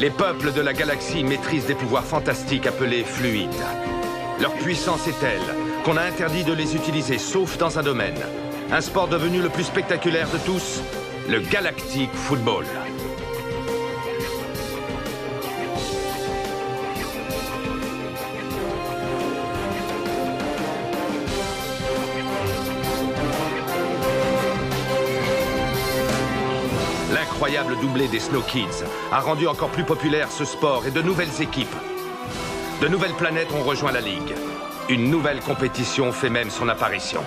Les peuples de la galaxie maîtrisent des pouvoirs fantastiques appelés fluides. Leur puissance est telle qu'on a interdit de les utiliser, sauf dans un domaine. Un sport devenu le plus spectaculaire de tous, le Galactic Football. L'incroyable doublé des Snow Kids a rendu encore plus populaire ce sport et de nouvelles équipes. De nouvelles planètes ont rejoint la Ligue. Une nouvelle compétition fait même son apparition.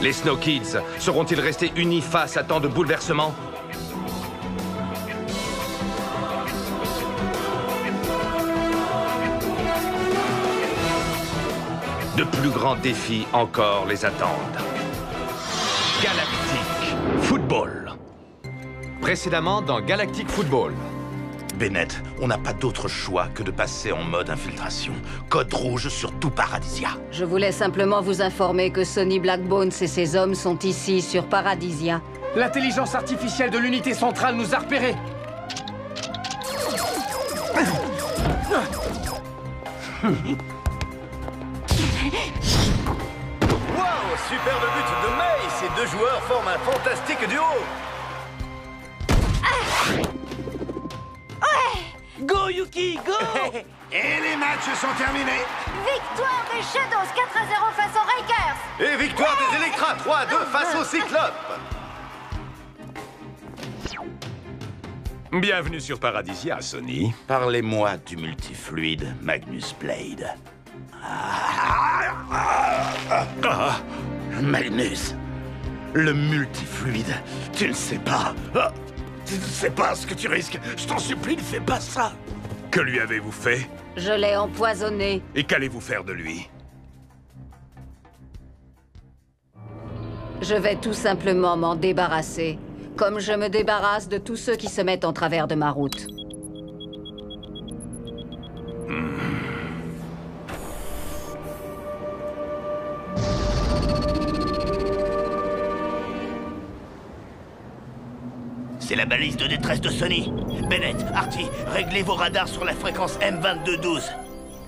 Les Snow Kids seront-ils restés unis face à tant de bouleversements? De plus grands défis encore les attendent. Galactic Football. Précédemment dans Galactic Football. Bennett, on n'a pas d'autre choix que de passer en mode infiltration. Code rouge sur tout Paradisia. Je voulais simplement vous informer que Sonny Blackbones et ses hommes sont ici, sur Paradisia. L'intelligence artificielle de l'unité centrale nous a repérés. Wow, superbe but de May. Ces deux joueurs forment un fantastique duo. Go Yuki, go! Et les matchs sont terminés. Victoire des Shadows 4-0 face aux Rakers. Et victoire des Electra 3-2 face aux Cyclopes. Bienvenue sur Paradisia, Sonny. Parlez-moi du multifluide, Magnus Blade. Magnus, le multifluide, tu ne sais pas. Tu ne sais pas ce que tu risques. Je t'en supplie, ne fais pas ça. Que lui avez-vous fait? Je l'ai empoisonné. Et qu'allez-vous faire de lui? Je vais tout simplement m'en débarrasser, comme je me débarrasse de tous ceux qui se mettent en travers de ma route. C'est la balise de détresse de Sonny. Bennett, Artie, réglez vos radars sur la fréquence M2212.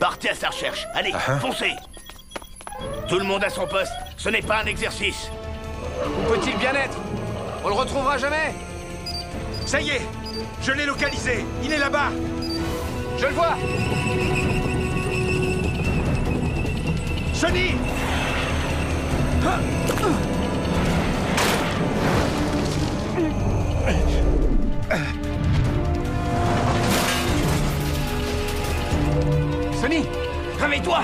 Partez à sa recherche. Allez, foncez. Tout le monde à son poste. Ce n'est pas un exercice. Où peut-il bien être? On le retrouvera jamais. Ça y est! Je l'ai localisé! Il est là-bas! Je le vois. Sonny! Sonny, réveille-toi.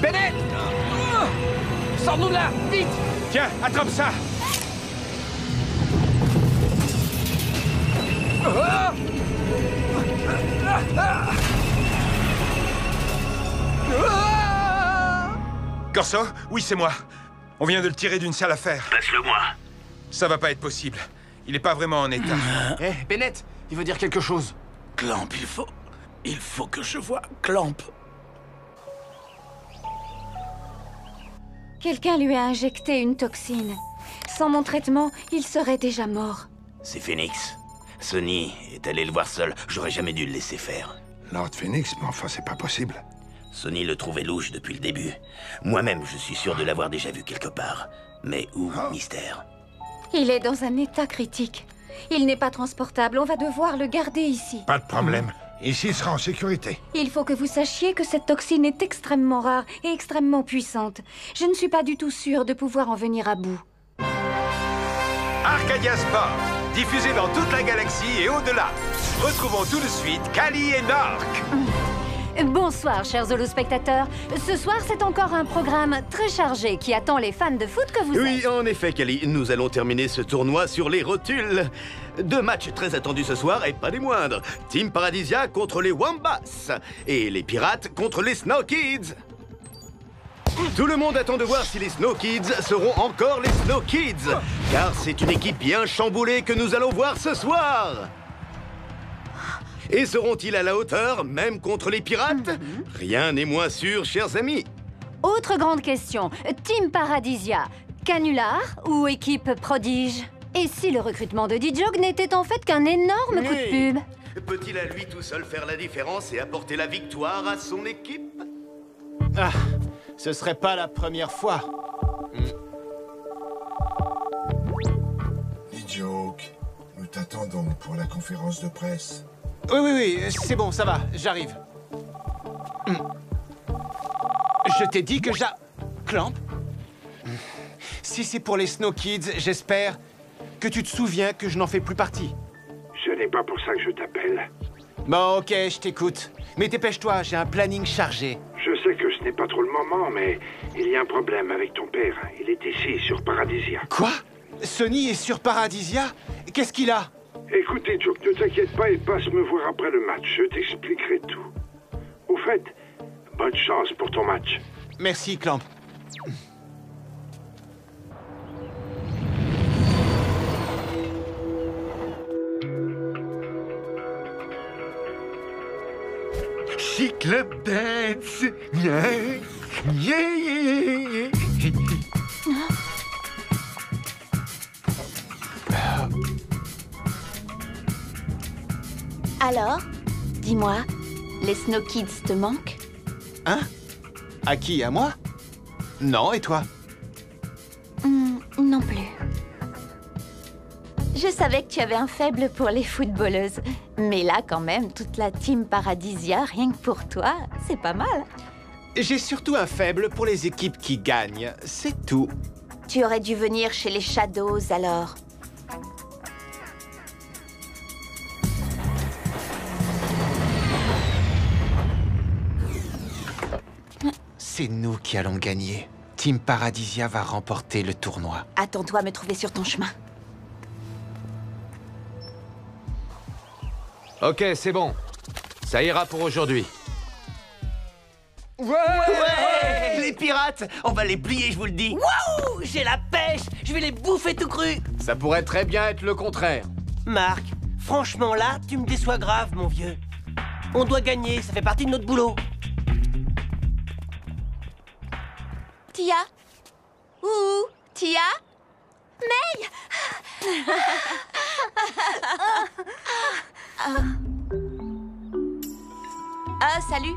Bennett, sors-nous de là, vite. Tiens, attrape ça! Corso? Oui, c'est moi. On vient de le tirer d'une salle à fer. Passe-le-moi. Ça va pas être possible. Il est pas vraiment en état. Eh, Bennett, il veut dire quelque chose. Clamp, il faut que je voie Clamp. Quelqu'un lui a injecté une toxine. Sans mon traitement, il serait déjà mort. C'est Phoenix. Sonny est allé le voir seul. J'aurais jamais dû le laisser faire. Lord Phoenix, mais enfin, c'est pas possible. Sonny le trouvait louche depuis le début. Moi-même, je suis sûr de l'avoir déjà vu quelque part. Mais où, mystère? Il est dans un état critique. Il n'est pas transportable. On va devoir le garder ici. Pas de problème. Ici, il sera en sécurité. Il faut que vous sachiez que cette toxine est extrêmement rare et extrêmement puissante. Je ne suis pas du tout sûre de pouvoir en venir à bout. Arcadia Sport, diffusé dans toute la galaxie et au-delà. Retrouvons tout de suite Kali et Narc. Bonsoir, chers holospectateurs. Ce soir, c'est encore un programme très chargé qui attend les fans de foot que vous êtes. Oui, en effet, Kali, nous allons terminer ce tournoi sur les rotules. Deux matchs très attendus ce soir et pas des moindres. Team Paradisia contre les Wombats et les Pirates contre les Snow Kids. Tout le monde attend de voir si les Snow Kids seront encore les Snow Kids, car c'est une équipe bien chamboulée que nous allons voir ce soir. Et seront-ils à la hauteur, même contre les pirates? Rien n'est moins sûr, chers amis. Autre grande question. Team Paradisia, canular ou équipe prodige? Et si le recrutement de D-Jog n'était en fait qu'un énorme coup de pub? Peut-il à lui tout seul faire la différence et apporter la victoire à son équipe? Ah, ce serait pas la première fois. D-Joke, nous t'attendons pour la conférence de presse. Oui, c'est bon, ça va, j'arrive. Je t'ai dit que Clamp? Si c'est pour les Snow Kids, j'espère que tu te souviens que je n'en fais plus partie. Ce n'est pas pour ça que je t'appelle. Bon, ok, je t'écoute. Mais dépêche-toi, j'ai un planning chargé. Je sais que ce n'est pas trop le moment, mais il y a un problème avec ton père. Il est ici, sur Paradisia. Quoi? Sonny est sur Paradisia? Qu'est-ce qu'il a? Écoutez, Joke, ne t'inquiète pas et passe me voir après le match. Je t'expliquerai tout. Au fait, bonne chance pour ton match. Merci, Clamp. Chic Club Dance. Alors, dis-moi, les Snow Kids te manquent? Hein? À qui? À moi? Non, et toi? Non plus. Je savais que tu avais un faible pour les footballeuses. Mais là, quand même, toute la team Paradisia, rien que pour toi, c'est pas mal. J'ai surtout un faible pour les équipes qui gagnent, c'est tout. Tu aurais dû venir chez les Shadows, alors. C'est nous qui allons gagner. Team Paradisia va remporter le tournoi. Attends-toi à me trouver sur ton chemin. Ok, c'est bon. Ça ira pour aujourd'hui. Ouais, les pirates, on va les plier, je vous le dis. Waouh, j'ai la pêche, je vais les bouffer tout cru. Ça pourrait très bien être le contraire. Marc, franchement là, tu me déçois grave, mon vieux. On doit gagner, ça fait partie de notre boulot. Tia? Ouh, Tia? May? Salut.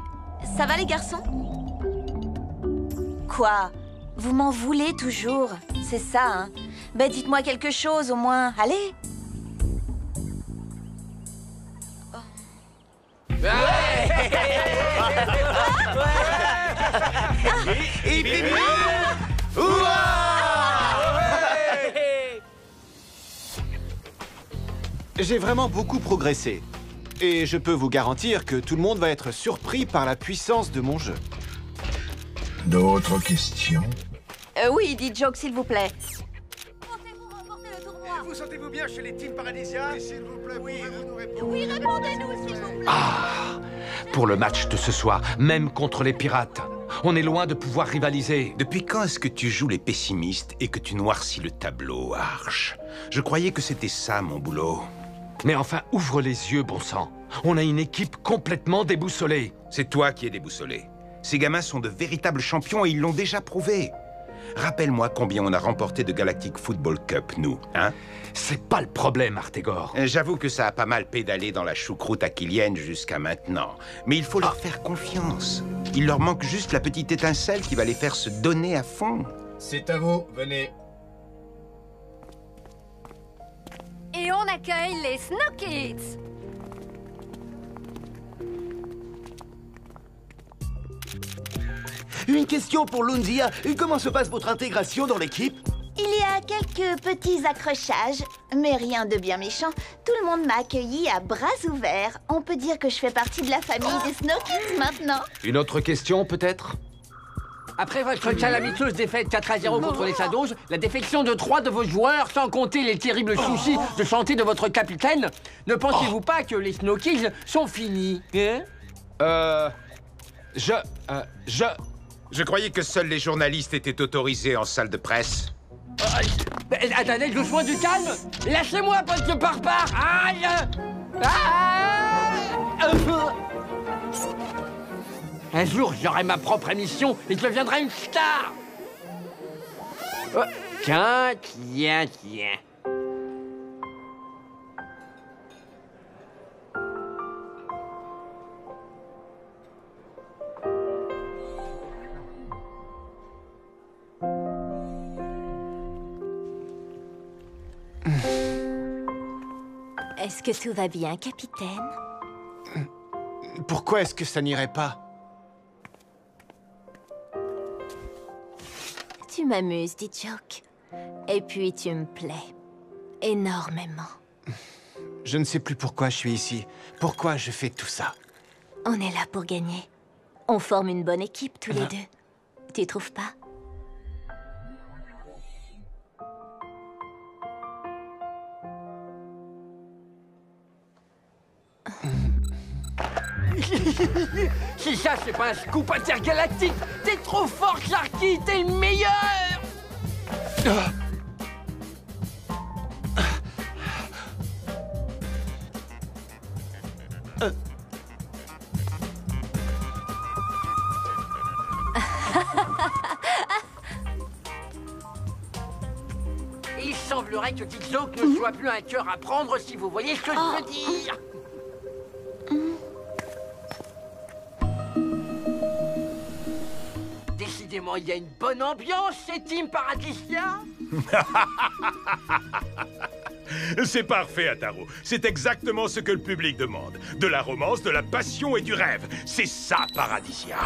Ça va les garçons? Quoi? Vous m'en voulez toujours? C'est ça, hein? Ben dites-moi quelque chose au moins, allez. J'ai vraiment beaucoup progressé. Et je peux vous garantir que tout le monde va être surpris par la puissance de mon jeu. D'autres questions? Oui, dit Joke, s'il vous plaît. Vous sentez-vous bien chez les Team Paradisia? S'il vous plaît, pouvez-vous nous répondre? Oui, répondez-nous, s'il vous plaît. Pour le match de ce soir, même contre les pirates, on est loin de pouvoir rivaliser. Depuis quand est-ce que tu joues les pessimistes et que tu noircis le tableau, Arch? Je croyais que c'était ça, mon boulot. Mais enfin, ouvre les yeux, bon sang. On a une équipe complètement déboussolée. C'est toi qui es déboussolé. Ces gamins sont de véritables champions et ils l'ont déjà prouvé. Rappelle-moi combien on a remporté de Galactic Football Cup, nous, hein? C'est pas le problème, Artegor. J'avoue que ça a pas mal pédalé dans la choucroute aquilienne jusqu'à maintenant. Mais il faut leur faire confiance. Il leur manque juste la petite étincelle qui va les faire se donner à fond. C'est à vous, venez. Et on accueille les Snow Kids. Une question pour Lunzia. Comment se passe votre intégration dans l'équipe? Il y a quelques petits accrochages, mais rien de bien méchant. Tout le monde m'a accueilli à bras ouverts. On peut dire que je fais partie de la famille des Snow Kids maintenant. Une autre question, peut-être? Après votre calamiteuse défaite 4-0 contre les Shadows, la défection de 3 de vos joueurs, sans compter les terribles soucis de santé de votre capitaine, ne pensez-vous pas que les Snow Kids sont finis, hein? Je croyais que seuls les journalistes étaient autorisés en salle de presse. Attendez, doucement du calme. Lâchez-moi, pote de barbare. Aïe. Un jour, j'aurai ma propre émission et je deviendrai une star. Oh, tiens. Est-ce que tout va bien, capitaine? Pourquoi est-ce que ça n'irait pas? Tu m'amuses, dit Joke. Et puis tu me plais. Énormément. Je ne sais plus pourquoi je suis ici. Pourquoi je fais tout ça? On est là pour gagner. On forme une bonne équipe, tous les deux. Tu trouves pas? Si ça, c'est pas un scoop intergalactique, t'es trop fort, Clarky, t'es le meilleur! Il semblerait que Joke ne soit plus un cœur à prendre, si vous voyez ce que je veux dire. Décidément, il y a une bonne ambiance chez Team Paradisia. C'est parfait, Ataro. C'est exactement ce que le public demande. De la romance, de la passion et du rêve. C'est ça, Paradisia.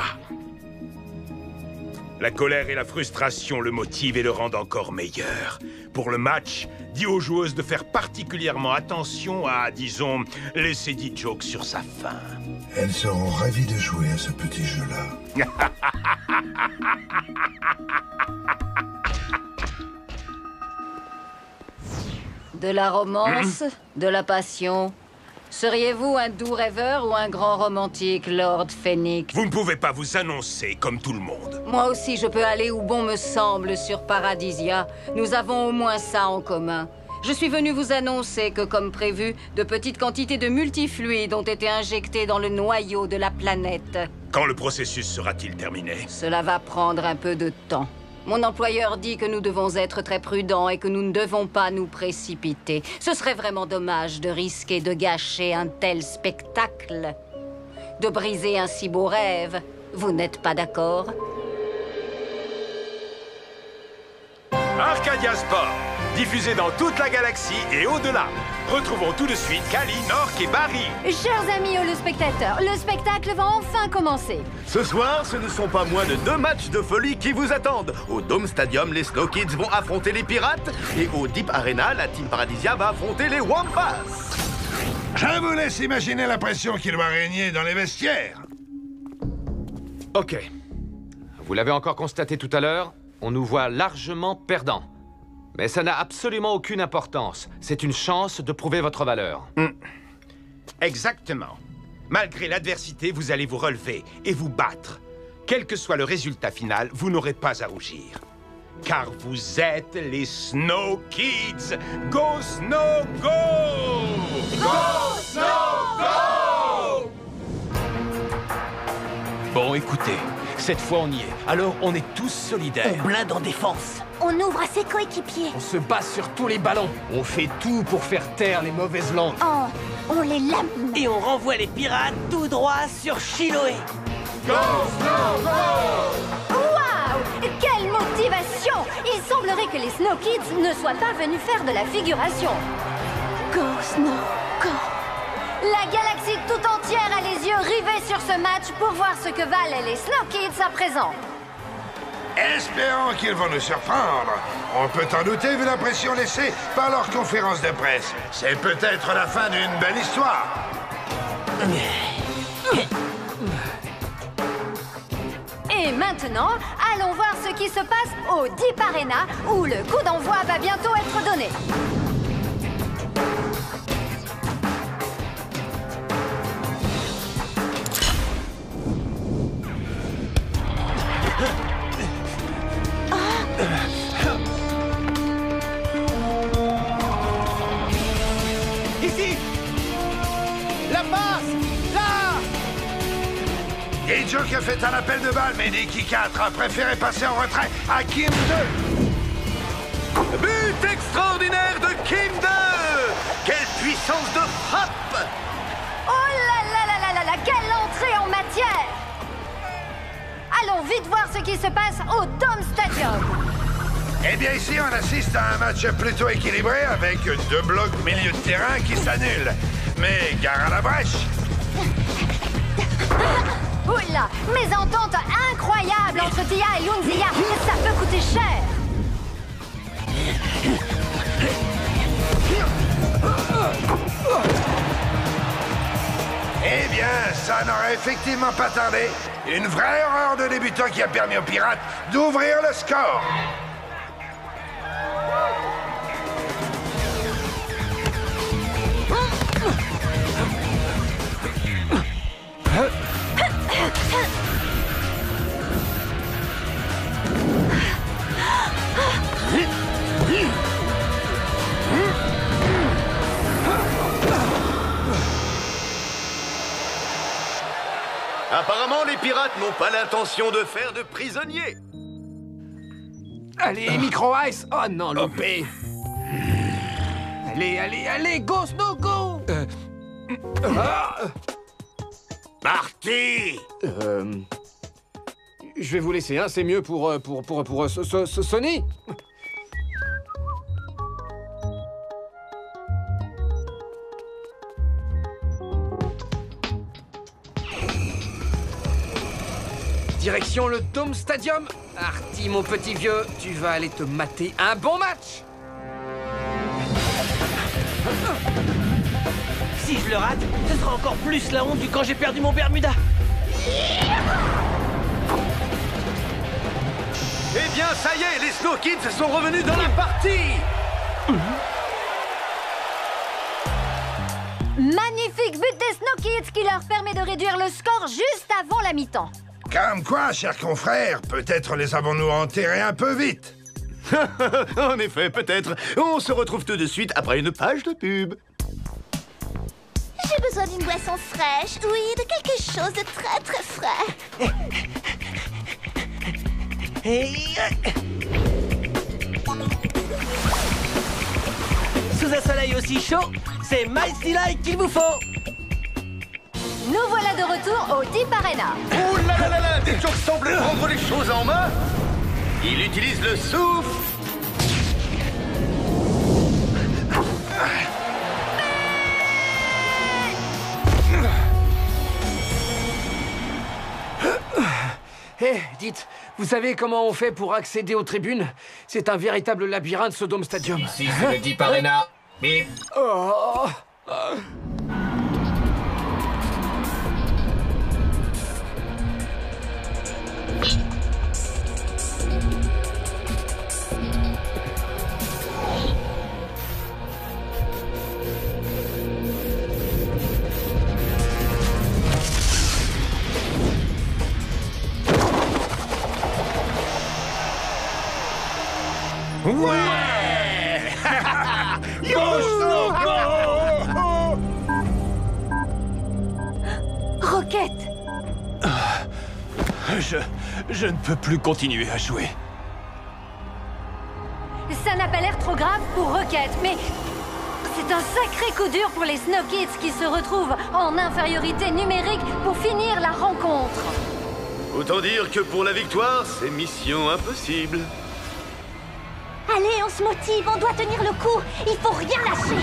La colère et la frustration le motivent et le rendent encore meilleur. Pour le match, dis aux joueuses de faire particulièrement attention à, disons, laisser Joke sur sa faim. Elles seront ravies de jouer à ce petit jeu-là. De la romance, de la passion. Seriez-vous un doux rêveur ou un grand romantique, Lord Phoenix? Vous ne pouvez pas vous annoncer comme tout le monde. Moi aussi, je peux aller où bon me semble sur Paradisia. Nous avons au moins ça en commun. Je suis venu vous annoncer que, comme prévu, de petites quantités de multifluides ont été injectées dans le noyau de la planète. Quand le processus sera-t-il terminé? Cela va prendre un peu de temps. Mon employeur dit que nous devons être très prudents et que nous ne devons pas nous précipiter. Ce serait vraiment dommage de risquer de gâcher un tel spectacle, de briser un si beau rêve. Vous n'êtes pas d'accord? Arcadia Sport, diffusé dans toute la galaxie et au-delà. Retrouvons tout de suite Kali, Nork et Barry. Chers amis téléspectateurs, le spectacle va enfin commencer. Ce soir, ce ne sont pas moins de 2 matchs de folie qui vous attendent. Au Dome Stadium, les Snow Kids vont affronter les Pirates. Et au Deep Arena, la Team Paradisia va affronter les Wombats. Je vous laisse imaginer la pression qui doit régner dans les vestiaires. Ok. Vous l'avez encore constaté tout à l'heure, on nous voit largement perdants. Mais ça n'a absolument aucune importance. C'est une chance de prouver votre valeur. Exactement. Malgré l'adversité, vous allez vous relever et vous battre. Quel que soit le résultat final, vous n'aurez pas à rougir. Car vous êtes les Snow Kids. Go Snow Go! Go Snow Go! Bon, écoutez, cette fois on y est. Alors on est tous solidaires. On blinde en défense. On ouvre à ses coéquipiers. On se bat sur tous les ballons. On fait tout pour faire taire les mauvaises langues. Oh, on les lamine. Et on renvoie les pirates tout droit sur Chiloé. Go Snow Go! Waouh! Quelle motivation! Il semblerait que les Snow Kids ne soient pas venus faire de la figuration. Go Snow, go! La galaxie tout entière a les yeux rivés sur ce match pour voir ce que valent les Snow Kids à présent. Espérons qu'ils vont nous surprendre. On peut en douter vu la pression laissée par leur conférence de presse. C'est peut-être la fin d'une belle histoire. Et maintenant, allons voir ce qui se passe au Deep Arena, où le coup d'envoi va bientôt être donné. Ici! La passe! Là! Et Joke a fait un appel de balle, mais Nikki 4 a préféré passer en retrait à Kim 2. But extraordinaire de Kim 2! Quelle puissance de frappe! Oh là là là là là là! Quelle entrée en matière! Allons vite voir ce qui se passe au Dome Stadium. Eh bien, ici, on assiste à un match plutôt équilibré avec 2 blocs milieu de terrain qui s'annulent. Mais gare à la brèche. Oula, mésentente incroyable entre Tia et Lunzia. Ça peut coûter cher. Eh bien, ça n'aurait effectivement pas tardé. Une vraie erreur de débutant qui a permis aux pirates d'ouvrir le score. Apparemment, les pirates n'ont pas l'intention de faire de prisonniers. Allez, Micro-Ice. Oh non, loupé. Allez, go, Snow, go. Parti. Je vais vous laisser, hein, c'est mieux pour Sony. Direction le Dome Stadium. Artie, mon petit vieux, tu vas aller te mater un bon match. Si je le rate, ce sera encore plus la honte du quand j'ai perdu mon Bermuda. Eh bien, ça y est, les Snow Kids sont revenus dans la partie. Magnifique but des Snow Kids qui leur permet de réduire le score juste avant la mi-temps. Comme quoi, chers confrères, peut-être les avons-nous enterrés un peu vite. En effet, peut-être. On se retrouve tout de suite après une page de pub. J'ai besoin d'une boisson fraîche, oui, de quelque chose de très très frais. Sous un soleil aussi chaud, c'est Miles Delight qu'il vous faut. Nous voilà de retour au Deep Arena. Oh là là là là, des gens semblent prendre les choses en main. Il utilise le souffle. Eh, dites, vous savez comment on fait pour accéder aux tribunes? C'est un véritable labyrinthe, ce Dome Stadium. Ici, c'est le Deep Arena. Bip. Oh. Ouais. Rocket. Je ne peux plus continuer à jouer. Ça n'a pas l'air trop grave pour Rocket, mais c'est un sacré coup dur pour les Snow Kids qui se retrouvent en infériorité numérique pour finir la rencontre. Autant dire que pour la victoire, c'est mission impossible. Allez, on se motive, on doit tenir le coup. Il faut rien lâcher.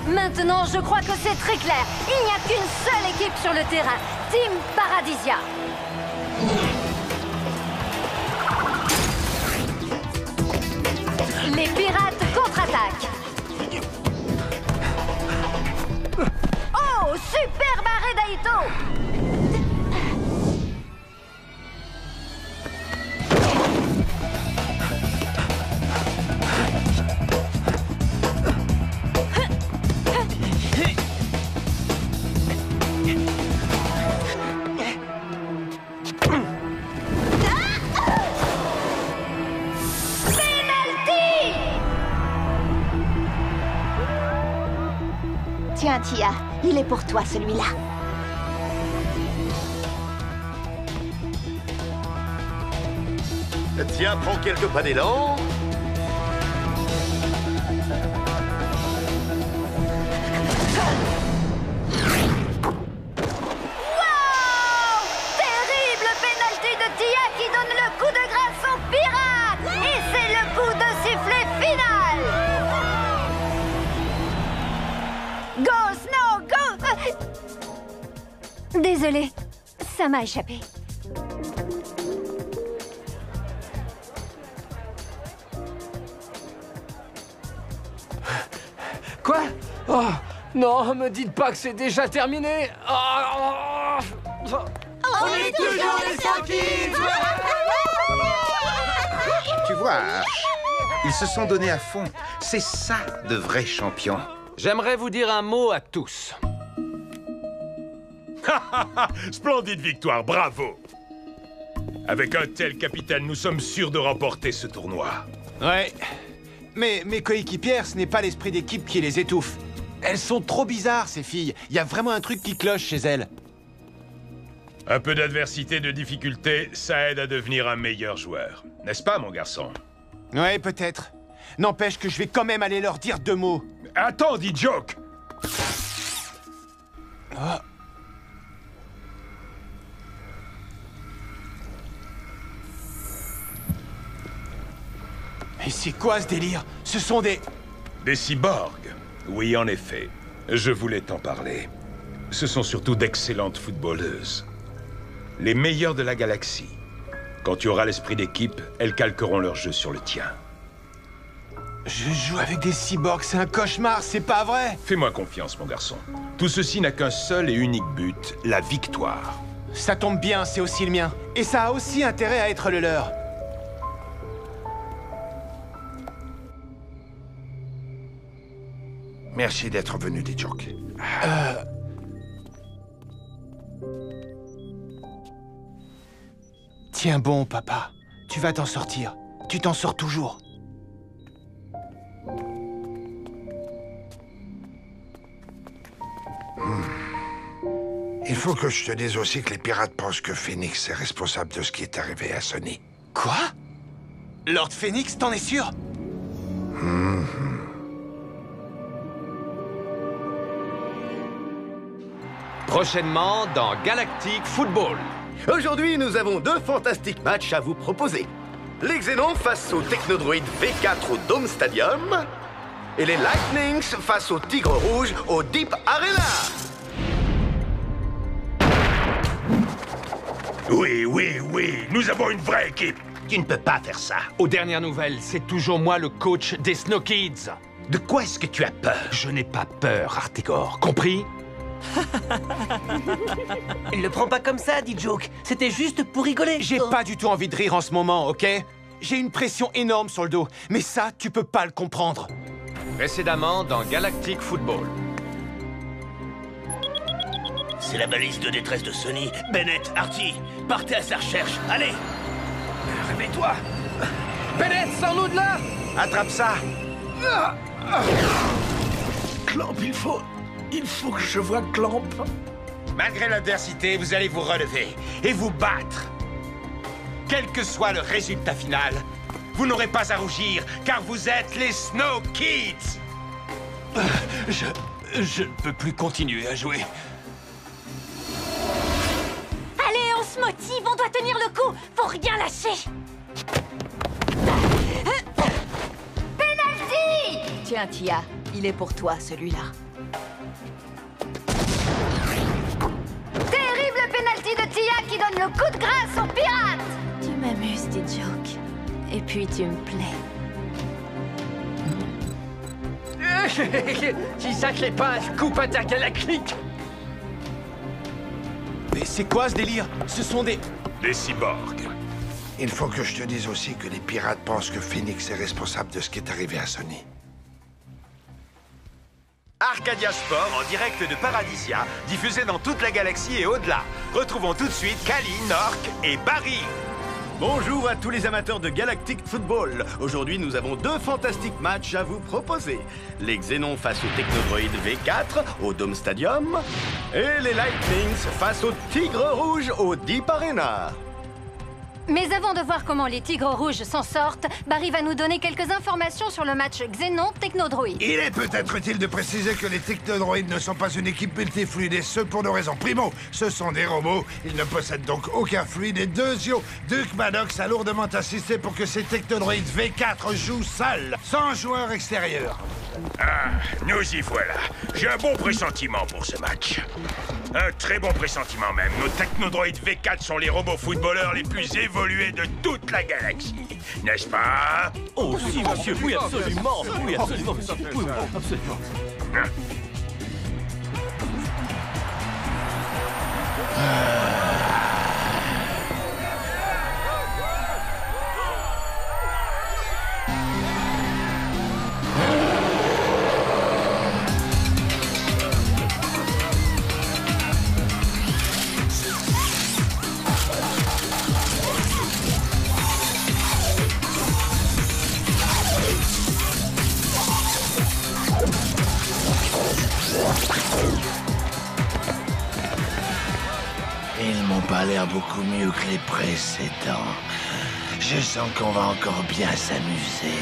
Maintenant, je crois que c'est très clair. Il n'y a qu'une seule équipe sur le terrain. Team Paradisia. Les pirates contre-attaquent. Oh, superbe arrêt d'Aito. Tiens, Tia, il est pour toi, celui-là. Tiens, prends quelques pas d'élan. Terrible pénalty de Tia qui donne le coup de grâce aux pirates. Et c'est le coup de sifflet final. Go, Snow, go. Désolée, ça m'a échappé. Quoi? Oh, non, me dites pas que c'est déjà terminé. On est toujours les Snowkids. Tu vois, Arch, ils se sont donnés à fond. C'est ça, de vrais champions. J'aimerais vous dire un mot à tous. Splendide victoire, bravo! Avec un tel capitaine, nous sommes sûrs de remporter ce tournoi. Ouais. Mais mes coéquipières, ce n'est pas l'esprit d'équipe qui les étouffe. Elles sont trop bizarres, ces filles. Il y a vraiment un truc qui cloche chez elles. Un peu d'adversité, de difficulté, ça aide à devenir un meilleur joueur. N'est-ce pas, mon garçon? Ouais, peut-être. N'empêche que je vais quand même aller leur dire 2 mots. Attends, D-Joke! Oh. Mais c'est quoi ce délire? Ce sont des... Des cyborgs. Oui, en effet. Je voulais t'en parler. Ce sont surtout d'excellentes footballeuses. Les meilleures de la galaxie. Quand tu auras l'esprit d'équipe, elles calqueront leur jeu sur le tien. Je joue avec des cyborgs, c'est un cauchemar, c'est pas vrai? Fais-moi confiance, mon garçon. Tout ceci n'a qu'un seul et unique but, la victoire. Ça tombe bien, c'est aussi le mien. Et ça a aussi intérêt à être le leur. Merci d'être venu, D-Joke. Tiens bon, papa. Tu vas t'en sortir. Tu t'en sors toujours. Il faut que je te dise aussi que les pirates pensent que Phoenix est responsable de ce qui est arrivé à Sonny. Quoi? Lord Phoenix, t'en es sûr? Prochainement dans Galactic Football. Aujourd'hui, nous avons 2 fantastiques matchs à vous proposer. Les Xénons face aux Technodroïdes V4 au Dome Stadium et les Lightnings face aux Tigres Rouges au Deep Arena. Oui, nous avons une vraie équipe. Tu ne peux pas faire ça. Aux dernières nouvelles, c'est toujours moi le coach des Snow Kids. De quoi est-ce que tu as peur? Je n'ai pas peur, Artegor. Compris? Le prends pas comme ça, D-Joke. C'était juste pour rigoler. J'ai pas du tout envie de rire en ce moment, ok? J'ai une pression énorme sur le dos. Mais ça, tu peux pas le comprendre. Précédemment dans Galactic Football. C'est la balise de détresse de Sonny. Bennett, Artie, partez à sa recherche. Allez! Réveille-toi! Bennett, sors-nous de là! Attrape ça! Clamp, il faut que je voie Clamp. Malgré l'adversité, vous allez vous relever et vous battre. Quel que soit le résultat final, vous n'aurez pas à rougir, car vous êtes les Snow Kids. Je ne peux plus continuer à jouer. Allez, on se motive, on doit tenir le coup. Faut rien lâcher. Penalty! Tiens, Tia, il est pour toi, celui-là. Terrible penalty de Tia qui donne le coup de grâce aux pirates. Tu m'amuses, D-Joke. Et puis tu me plais. Si ça n'est pas un scoop intergalactique! Mais c'est quoi ce délire? Ce sont des cyborgs. Il faut que je te dise aussi que les pirates pensent que Phoenix est responsable de ce qui est arrivé à Sonny. Arcadia Sport en direct de Paradisia, diffusé dans toute la galaxie et au-delà. Retrouvons tout de suite Kali, Nork et Barry. Bonjour à tous les amateurs de Galactic Football. Aujourd'hui, nous avons 2 fantastiques matchs à vous proposer. Les Xénons face aux Technodroïdes V4 au Dome Stadium et les Lightnings face aux Tigres Rouges au Deep Arena. Mais avant de voir comment les Tigres Rouges s'en sortent, Barry va nous donner quelques informations sur le match Xenon Technodroid. Il est peut-être utile de préciser que les technodroïdes ne sont pas une équipe multifluide, et ce pour deux raisons. Primo, ce sont des robots, ils ne possèdent donc aucun fluide. Et deuxio, Duke Maddox a lourdement insisté pour que ces technodroïdes V4 jouent seuls, sans joueur extérieur. Ah, nous y voilà. J'ai un bon pressentiment pour ce match. Un très bon pressentiment même. Nos technodroïdes V4 sont les robots footballeurs les plus évolués de toute la galaxie. N'est-ce pas? Oh si, monsieur, oui, absolument. Oui, absolument, monsieur. Oui, absolument. Ils m'ont pas l'air beaucoup mieux que les précédents. Je sens qu'on va encore bien s'amuser.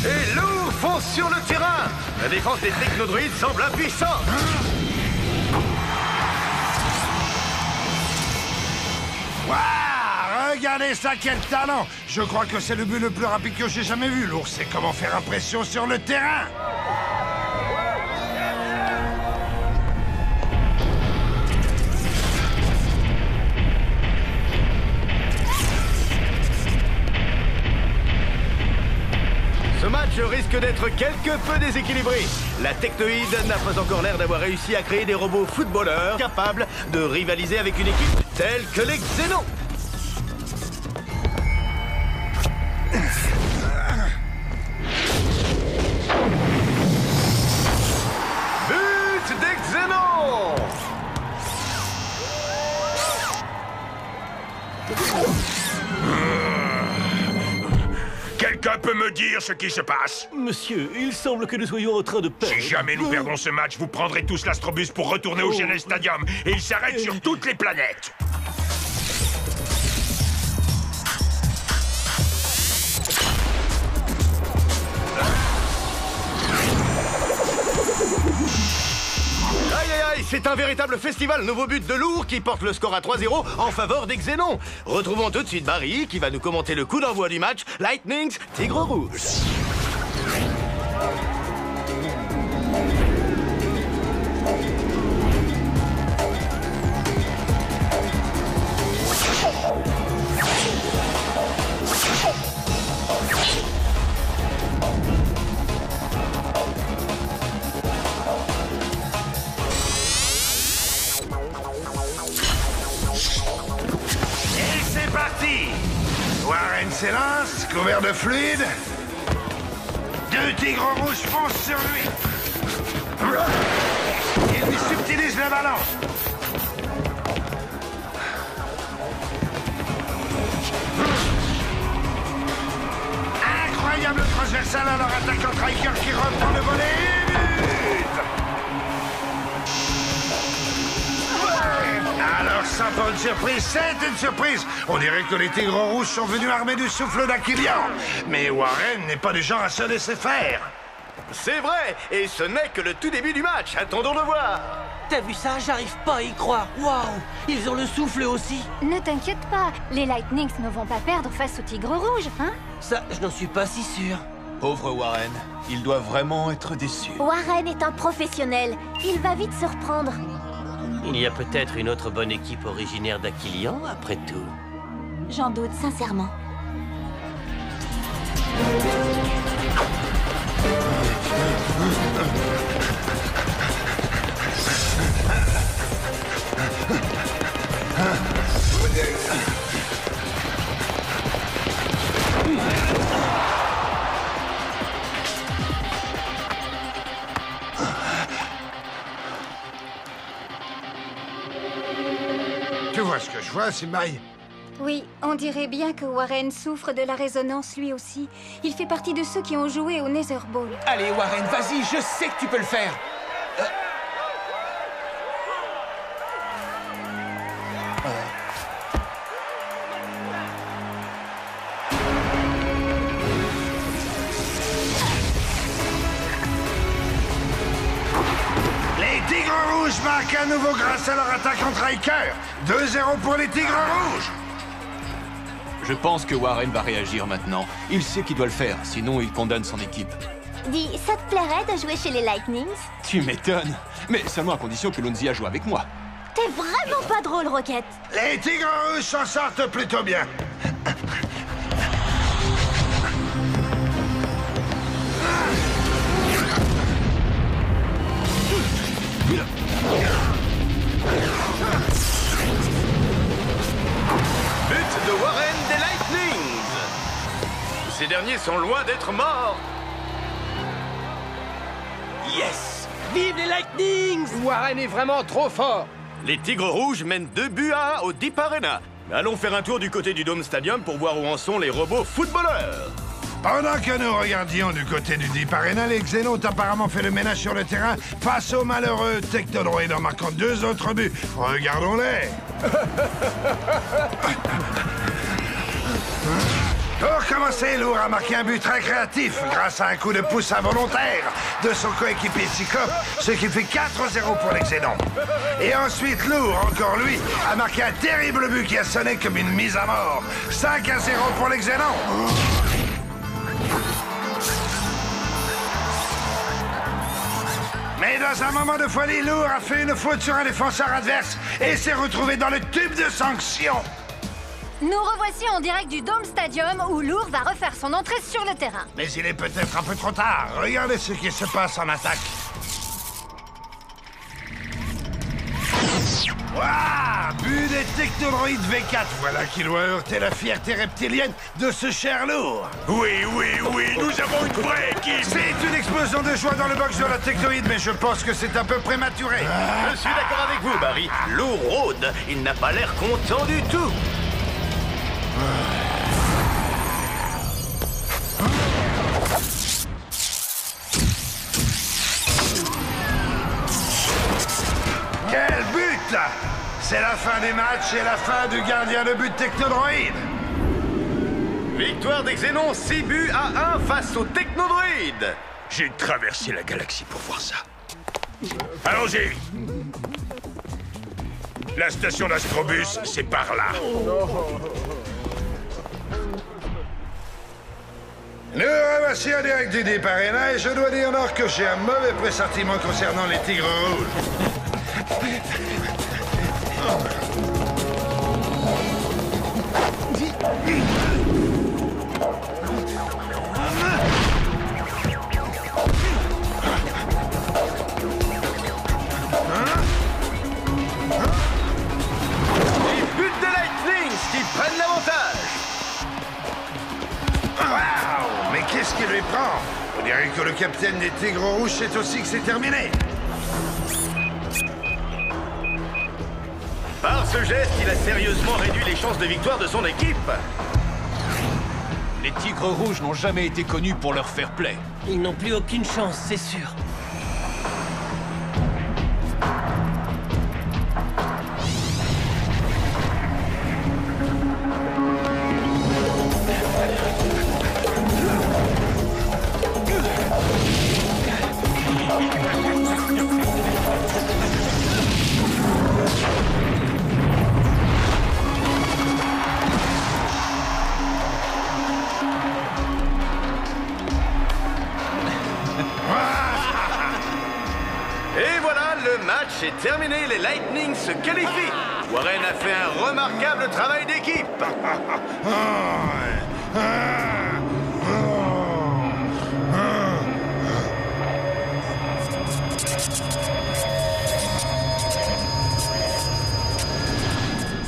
Et lourd fonce sur le terrain. La défense des technodroïdes semble impuissante. Waouh, regardez ça, quel talent! Je crois que c'est le but le plus rapide que j'ai jamais vu. L'ours sait comment faire impression sur le terrain. Ce match risque d'être quelque peu déséquilibré. La Technoïde n'a pas encore l'air d'avoir réussi à créer des robots footballeurs capables de rivaliser avec une équipe telle que les Xénons. But des Xénons! Quelqu'un peut me dire ce qui se passe? Monsieur, il semble que nous soyons en train de perdre. Si jamais nous perdons ce match, vous prendrez tous l'astrobus pour retourner au Genel Stadium. Et il s'arrête sur toutes les planètes. Aïe aïe aïe, c'est un véritable festival. Nouveau but de lourd qui porte le score à 3-0 en faveur des Xénons. Retrouvons tout de suite Barry qui va nous commenter le coup d'envoi du match Lightnings Tigre Rouge. Warren s'élance, couvert de fluide. Deux tigres rouges foncent sur lui. Il lui subtilise le ballon. Incroyable transversal à leur attaquant Striker qui reprend le volet et but. Alors, ça pas une surprise, c'est une surprise. On dirait que les Tigres Rouges sont venus armés du souffle d'Aquilian. Mais Warren n'est pas du genre à se laisser faire. C'est vrai, et ce n'est que le tout début du match. Attendons de voir. T'as vu ça? J'arrive pas à y croire. Waouh! Ils ont le souffle aussi. Ne t'inquiète pas, les Lightnings ne vont pas perdre face aux Tigres Rouges, hein? Ça, je n'en suis pas si sûr. Pauvre Warren, il doit vraiment être déçu. Warren est un professionnel. Il va vite se reprendre. Il y a peut-être une autre bonne équipe originaire d'Aquilian, après tout. J'en doute sincèrement. Tu vois ce que je vois, Simbaï? Oui, on dirait bien que Warren souffre de la résonance lui aussi. Il fait partie de ceux qui ont joué au Nether Ball. Allez, Warren, vas-y, je sais que tu peux le faire. Les Tigres Rouges marquent à nouveau grâce à leur attaque contre Riker. 2-0 pour les Tigres Rouges. Je pense que Warren va réagir maintenant. Il sait qu'il doit le faire, sinon il condamne son équipe. Dis, ça te plairait de jouer chez les Lightnings? Tu m'étonnes. Mais seulement à condition que Lunzia joue avec moi. T'es vraiment pas drôle, Rocket. Les Tigres Rouges s'en sortent plutôt bien. But de Warren des Lightnings. Ces derniers sont loin d'être morts. Yes! Vive les Lightnings! Warren est vraiment trop fort. Les Tigres Rouges mènent 2-1 au Deep Arena. Allons faire un tour du côté du Dome Stadium pour voir où en sont les robots footballeurs. Pendant que nous regardions du côté du Deep Arena, les Xénos ont apparemment fait le ménage sur le terrain face aux malheureux Technodroïdes en marquant 2 autres buts. Regardons-les. Pour commencer, Lourd a marqué un but très créatif grâce à un coup de pouce involontaire de son coéquipier Cyclope, ce qui fait 4-0 pour les Xénons. Et ensuite, Lourd, encore lui, a marqué un terrible but qui a sonné comme une mise à mort. 5-0 pour les Xénons. Mais dans un moment de folie, Lourd a fait une faute sur un défenseur adverse et s'est retrouvé dans le tube de sanction. Nous revoici en direct du Dome Stadium où Lourd va refaire son entrée sur le terrain. Mais il est peut-être un peu trop tard. Regardez ce qui se passe en attaque. Waouh! But des Technodroïdes V4. Voilà qui doit heurter la fierté reptilienne de ce cher Lourd. Oui, nous avons une vraie équipe. C'est une explosion de joie dans le box de la Technoïde, mais je pense que c'est un peu prématuré. Je suis d'accord avec vous, Barry. Lourd rôde. Il n'a pas l'air content du tout. Quel but! C'est la fin des matchs et la fin du gardien de but Technodroïde. Victoire des Xénons, 6-1 face aux Technodroïdes. J'ai traversé la galaxie pour voir ça. Allons-y. La station d'Astrobus, c'est par là. Nous revoici en direct du Deep Arena et je dois dire Nord que j'ai un mauvais pressentiment concernant les Tigres Rouges. Les buts de Lightnings qui prennent l'avantage. Waouh! Mais qu'est-ce qui lui prend? On dirait que le capitaine des Tigres Rouges sait aussi que c'est terminé. Par ce geste, il a sérieusement réduit les chances de victoire de son équipe. Les Tigres Rouges n'ont jamais été connus pour leur fair play. Ils n'ont plus aucune chance, c'est sûr. Et voilà, le match est terminé. Les Lightnings se qualifient. Warren a fait un remarquable travail d'équipe.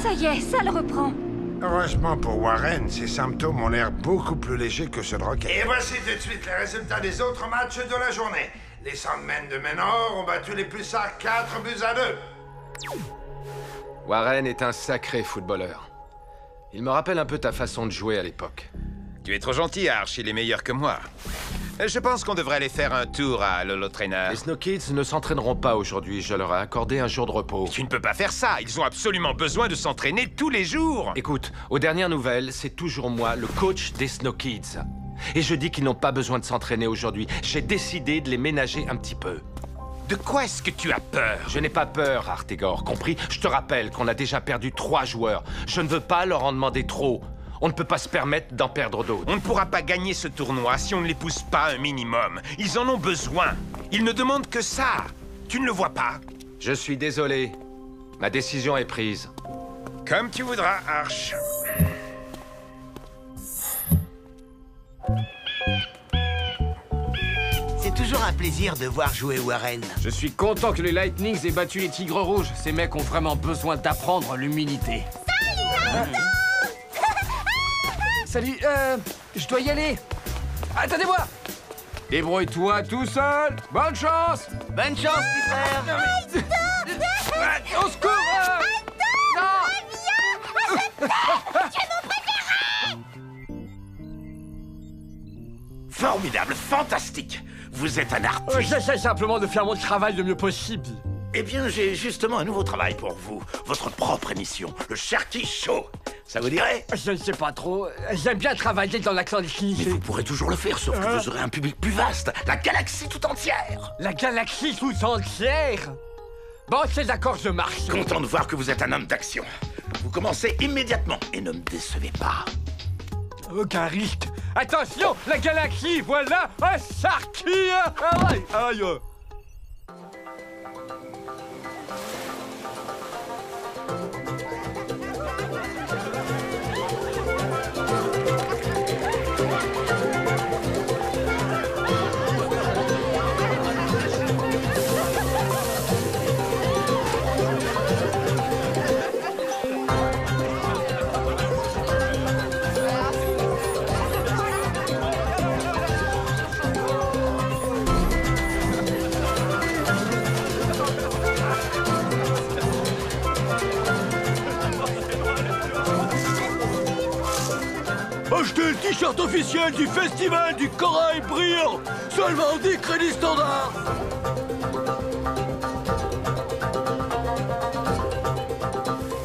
Ça y est, ça le reprend. Heureusement pour Warren, ses symptômes ont l'air beaucoup plus légers que ceux de Rocket. Et voici tout de suite les résultats des autres matchs de la journée. Les Sandmen de Menor ont battu les Pulsars 4-2. Warren est un sacré footballeur. Il me rappelle un peu ta façon de jouer à l'époque. Tu es trop gentil, Arch, il est meilleur que moi. Je pense qu'on devrait aller faire un tour à Lolo Trainer. Les Snow Kids ne s'entraîneront pas aujourd'hui, je leur ai accordé un jour de repos. Tu ne peux pas faire ça, ils ont absolument besoin de s'entraîner tous les jours. Écoute, aux dernières nouvelles, c'est toujours moi, le coach des Snow Kids. Et je dis qu'ils n'ont pas besoin de s'entraîner aujourd'hui. J'ai décidé de les ménager un petit peu. De quoi est-ce que tu as peur? Je n'ai pas peur, Artegor, compris? Je te rappelle qu'on a déjà perdu 3 joueurs. Je ne veux pas leur en demander trop. On ne peut pas se permettre d'en perdre d'autres. On ne pourra pas gagner ce tournoi si on ne les pousse pas un minimum. Ils en ont besoin. Ils ne demandent que ça. Tu ne le vois pas? Je suis désolé. Ma décision est prise. Comme tu voudras, Arch. C'est toujours un plaisir de voir jouer Warren. Je suis content que les Lightnings aient battu les Tigres Rouges. Ces mecs ont vraiment besoin d'apprendre l'humilité. Salut, je dois y aller. Attendez-moi. Débrouille-toi tout seul. Bonne chance. Bonne chance, petit frère. Au secours. Tu es mon préféré! Formidable, fantastique. Vous êtes un artiste. J'essaie simplement de faire mon travail le mieux possible. Eh bien, j'ai justement un nouveau travail pour vous. Votre propre émission, le Sharky Show. Ça vous dirait? Je ne sais pas trop. J'aime bien travailler dans la clandestinité. Mais vous pourrez toujours le faire, sauf que vous aurez un public plus vaste. La galaxie tout entière. La galaxie tout entière? Bon, c'est d'accord, je marche. Content de voir que vous êtes un homme d'action. Vous commencez immédiatement et ne me décevez pas. Aucun risque. Attention, la galaxie, voilà un Sharky. Aïe, aïe. Achetez le t-shirt officiel du Festival du Corail Brillant. Seulement 10 crédits standards.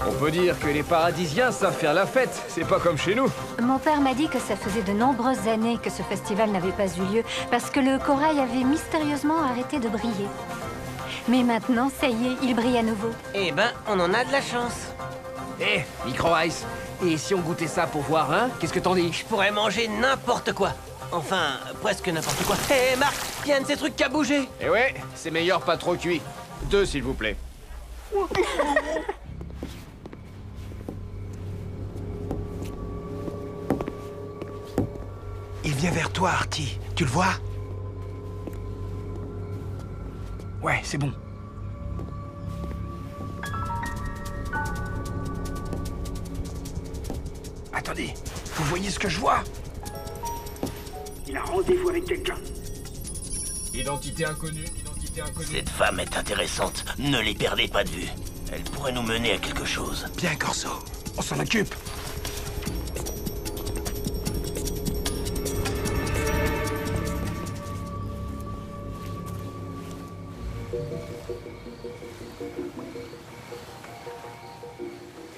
On peut dire que les paradisiens savent faire la fête. C'est pas comme chez nous. Mon père m'a dit que ça faisait de nombreuses années que ce festival n'avait pas eu lieu parce que le corail avait mystérieusement arrêté de briller. Mais maintenant, ça y est, il brille à nouveau. Eh ben, on en a de la chance. Eh, Micro-Ice, et si on goûtait ça pour voir, hein? Qu'est-ce que t'en dis? Je pourrais manger n'importe quoi. Enfin, presque n'importe quoi. Hé, Marc, il y a un de ces trucs qui a bougé. Eh ouais, c'est meilleur pas trop cuit. 2, s'il vous plaît. Il vient vers toi, Artie. Tu le vois? Ouais, c'est bon. Attendez, vous voyez ce que je vois? Il a rendez-vous avec quelqu'un. Identité inconnue, identité inconnue. Cette femme est intéressante. Ne les perdez pas de vue. Elle pourrait nous mener à quelque chose. Bien, Corso. On s'en occupe.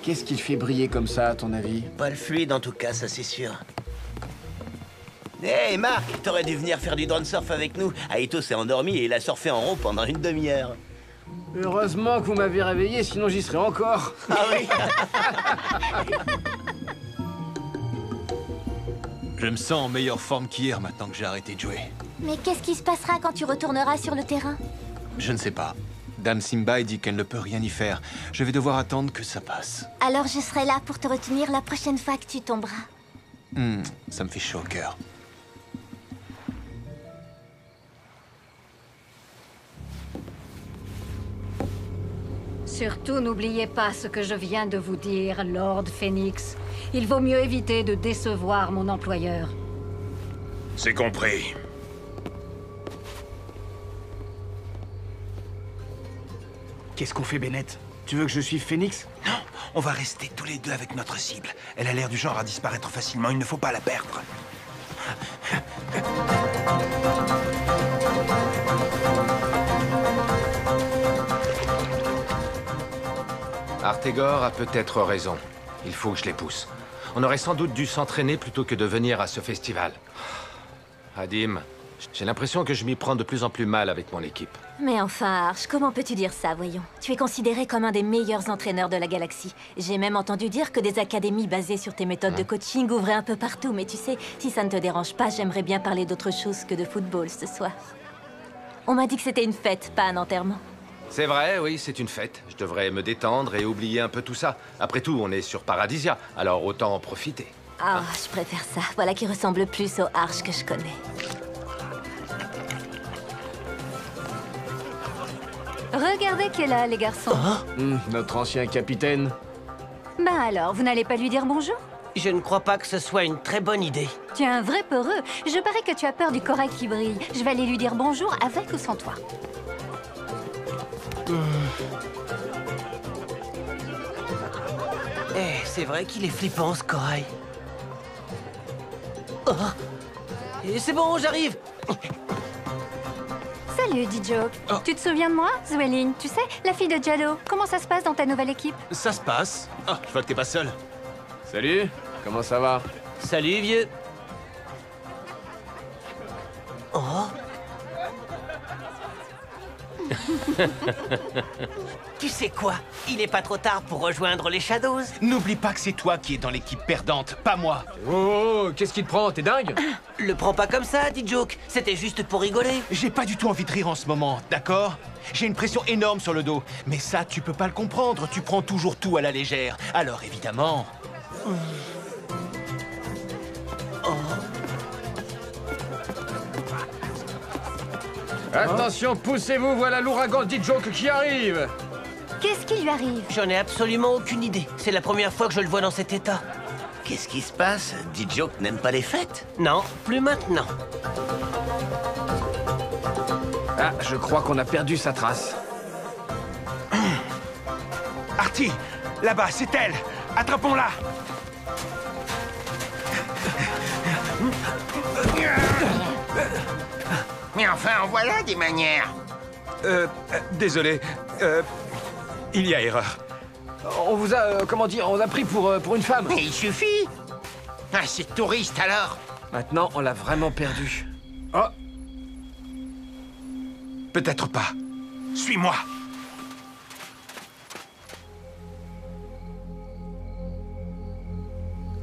Qu'est-ce qui le fait briller comme ça, à ton avis? Pas le fluide, en tout cas, ça c'est sûr. Hé, Marc, t'aurais dû venir faire du drone surf avec nous. Aito s'est endormi et il a surfé en rond pendant une demi-heure. Heureusement que vous m'avez réveillé, sinon j'y serais encore. Ah oui. Je me sens en meilleure forme qu'hier maintenant que j'ai arrêté de jouer. Mais qu'est-ce qui se passera quand tu retourneras sur le terrain? Je ne sais pas. Dame Simbai dit qu'elle ne peut rien y faire. Je vais devoir attendre que ça passe. Alors je serai là pour te retenir la prochaine fois que tu tomberas. Ça me fait chaud au cœur. Surtout, n'oubliez pas ce que je viens de vous dire, Lord Phoenix. Il vaut mieux éviter de décevoir mon employeur. C'est compris. Qu'est-ce qu'on fait, Bennett? Tu veux que je suive Phoenix? Non, on va rester tous les deux avec notre cible. Elle a l'air du genre à disparaître facilement, il ne faut pas la perdre. Artegor a peut-être raison. Il faut que je les pousse. On aurait sans doute dû s'entraîner plutôt que de venir à ce festival. Adim, j'ai l'impression que je m'y prends de plus en plus mal avec mon équipe. Mais enfin, Arch, comment peux-tu dire ça, voyons? Tu es considéré comme un des meilleurs entraîneurs de la galaxie. J'ai même entendu dire que des académies basées sur tes méthodes de coaching ouvraient un peu partout. Mais tu sais, si ça ne te dérange pas, j'aimerais bien parler d'autre chose que de football ce soir. On m'a dit que c'était une fête, pas un enterrement. C'est vrai, oui, c'est une fête. Je devrais me détendre et oublier un peu tout ça. Après tout, on est sur Paradisia, alors autant en profiter. Ah, je préfère ça. Voilà qui ressemble plus au Arch que je connais. Regardez qui est là, les garçons. Notre ancien capitaine. Ben alors, vous n'allez pas lui dire bonjour? Je ne crois pas que ce soit une très bonne idée. Tu es un vrai peureux. Je parie que tu as peur du corail qui brille. Je vais aller lui dire bonjour avec ou sans toi. Eh, c'est vrai qu'il est flippant, ce corail. Oh. Et c'est bon, j'arrive. Salut, D-Joke. Tu te souviens de moi, Zwelin? Tu sais, la fille de Jado. Comment ça se passe dans ta nouvelle équipe? Ça se passe. Ah, je vois que t'es pas seul. Salut, comment ça va? Salut, vieux. Oh. Tu sais quoi? Il n'est pas trop tard pour rejoindre les Shadows. N'oublie pas que c'est toi qui es dans l'équipe perdante, pas moi. Oh, qu'est-ce qui te prend? T'es dingue? Le prends pas comme ça, D-Joke. C'était juste pour rigoler. J'ai pas du tout envie de rire en ce moment, d'accord? J'ai une pression énorme sur le dos. Mais ça, tu peux pas le comprendre. Tu prends toujours tout à la légère. Alors, évidemment... Attention, poussez-vous, voilà l'ouragan D-Joke qui arrive. Qu'est-ce qui lui arrive? J'en ai absolument aucune idée. C'est la première fois que je le vois dans cet état. Qu'est-ce qui se passe? D-Joke n'aime pas les fêtes? Non, plus maintenant. Ah, je crois qu'on a perdu sa trace. Artie, là-bas, c'est elle. Attrapons-la. Mais enfin, en voilà des manières. Désolé. Il y a erreur. On vous a, comment dire, on a pris pour une femme. Mais il suffit. Ah, c'est touriste alors. Maintenant, on l'a vraiment perdu. Oh. Peut-être pas. Suis-moi.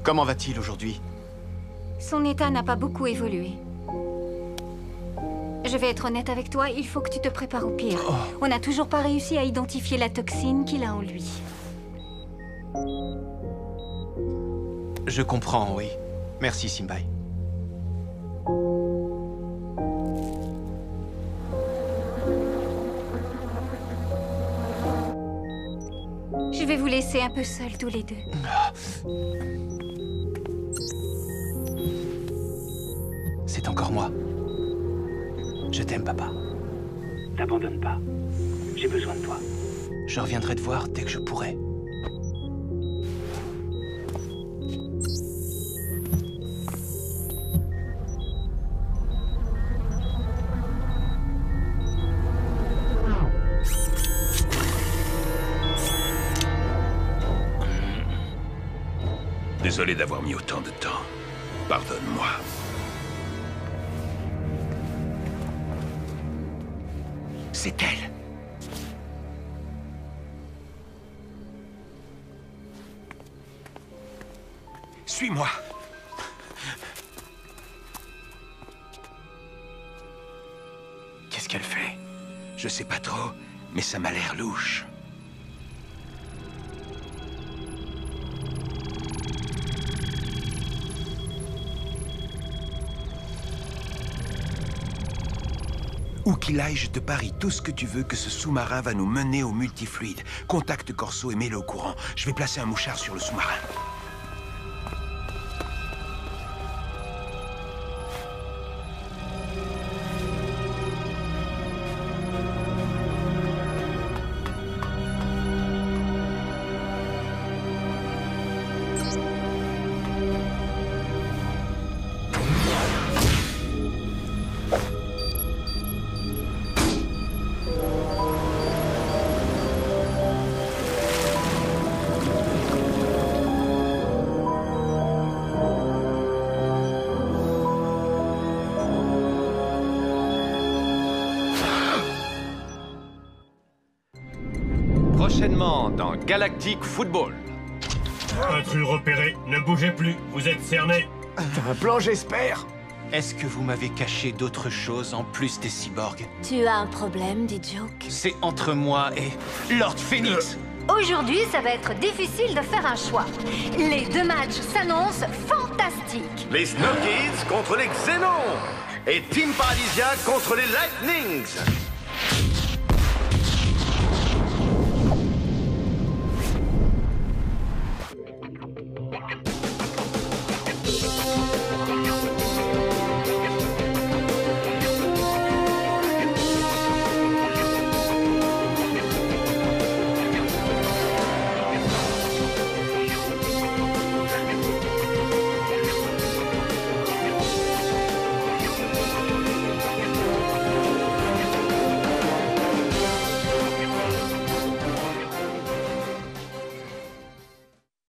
Comment va-t-il aujourd'hui? Son état n'a pas beaucoup évolué. Je vais être honnête avec toi, il faut que tu te prépares au pire. On n'a toujours pas réussi à identifier la toxine qu'il a en lui. Je comprends, oui. Merci, Simbai. Je vais vous laisser un peu seuls tous les deux. C'est encore moi. Je t'aime, papa. T'abandonne pas. J'ai besoin de toi. Je reviendrai te voir dès que je pourrai. Désolé d'avoir mis autant de temps. Pardonne-moi. C'est elle. Suis-moi. Qu'est-ce qu'elle fait? Je sais pas trop, mais ça m'a l'air louche. Où qu'il aille, je te parie tout ce que tu veux que ce sous-marin va nous mener au multifluide. Contacte Corso et mets-le au courant. Je vais placer un mouchard sur le sous-marin. seulement dans Galactic Football. Intrus repéré, ne bougez plus, vous êtes cerné. T'as un plan, j'espère? Est-ce que vous m'avez caché d'autres choses en plus des cyborgs? Tu as un problème, dit Joke? C'est entre moi et Lord Phoenix. Aujourd'hui, ça va être difficile de faire un choix. Les 2 matchs s'annoncent fantastiques. Les Snow Kids contre les Xénons et Team Paradisia contre les Lightnings.